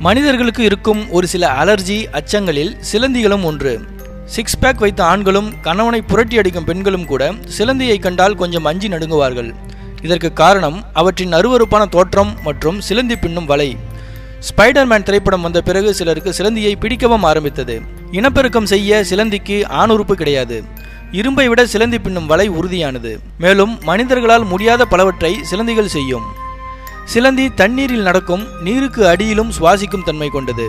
மனிதர்களுக்கு இருக்கும் ஒரு சில அலர்ஜி அச்சங்களில் சிலந்திகளும் ஒன்று. 6 பேக் வைத்த ஆண்களும் கணவனை புரட்டி அடிக்கும் பெண்களும் கூட சிலந்தியை கண்டால் கொஞ்சம் அஞ்சி நடுங்குவார்கள். இதற்கு காரணம் அவற்றின் அருவருப்பான தோற்றம் மற்றும் சிலந்தி பின்னும் வலை. ஸ்பைடர்மேன் திரைப்படம் வந்த பிறகு சிலருக்கு சிலந்தியை பிடிக்கவும் ஆரம்பித்தது. இனப்பெருக்கம் செய்ய சிலந்திக்கு ஆணுறுப்பு கிடையாது. இரும்பை விட சிலந்தி பின்னும் வலை உறுதியானது. மேலும் மனிதர்களால் முடியாத பலவற்றை சிலந்திகள் செய்யும். சிலந்தி தண்ணீரில் நடக்கும், நீருக்கு அடியிலும் சுவாசிக்கும் தன்மை கொண்டது.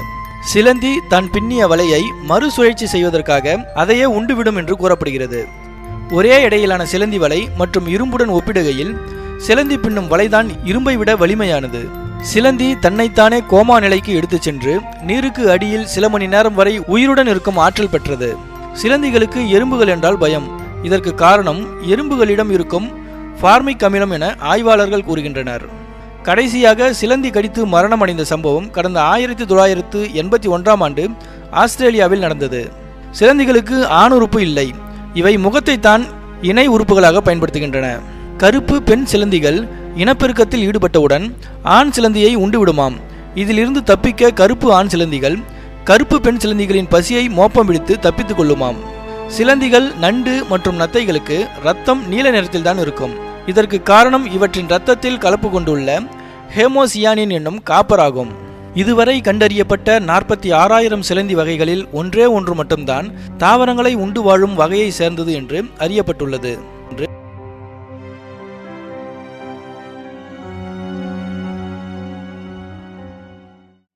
சிலந்தி தன் பின்னிய வலையை மறுசுழற்சி செய்வதற்காக அதையே உண்டுவிடும் என்று கூறப்படுகிறது. ஒரே இடையிலான சிலந்தி வலை மற்றும் இரும்புடன் ஒப்பிடுகையில் சிலந்தி பின்னும் வலைதான் இரும்பை விட வலிமையானது. சிலந்தி தன்னைத்தானே கோமா நிலைக்கு எடுத்துச் சென்று நீருக்கு அடியில் சில மணி நேரம் வரை உயிருடன் இருக்கும் ஆற்றல் பெற்றது. சிலந்திகளுக்கு எறும்புகள் என்றால் பயம். இதற்கு காரணம் எறும்புகளிடம் இருக்கும் ஃபார்மிக் அமிலம் என ஆய்வாளர்கள் கூறுகின்றனர். கடைசியாக சிலந்தி கடித்து மரணமடைந்த சம்பவம் கடந்த 1981ஆம் ஆண்டு ஆஸ்திரேலியாவில் நடந்தது. சிலந்திகளுக்கு ஆணுறுப்பு இல்லை. இவை முகத்தை தான் இணை உறுப்புகளாக பயன்படுத்துகின்றன. கருப்பு பெண் சிலந்திகள் இனப்பெருக்கத்தில் ஈடுபட்டவுடன் ஆண் சிலந்தியை உண்டுவிடுமாம். இதிலிருந்து தப்பிக்க கருப்பு ஆண் சிலந்திகள் கருப்பு பெண் சிலந்திகளின் பசியை மோப்பம் பிடித்து தப்பித்துக் கொள்ளுமாம். சிலந்திகள், நண்டு மற்றும் நத்தைகளுக்கு ரத்தம் நீல நிறத்தில் தான் இருக்கும். இதற்கு காரணம் இவற்றின் இரத்தத்தில் கலப்பு கொண்டுள்ள ஹேமோசியானின் என்னும் காப்பர் ஆகும். இதுவரை கண்டறியப்பட்ட 46,000 சிலந்தி வகைகளில் ஒன்றே ஒன்று மட்டும்தான் தாவரங்களை உண்டு வாழும் வகையை சேர்ந்தது என்று அறியப்பட்டுள்ளது.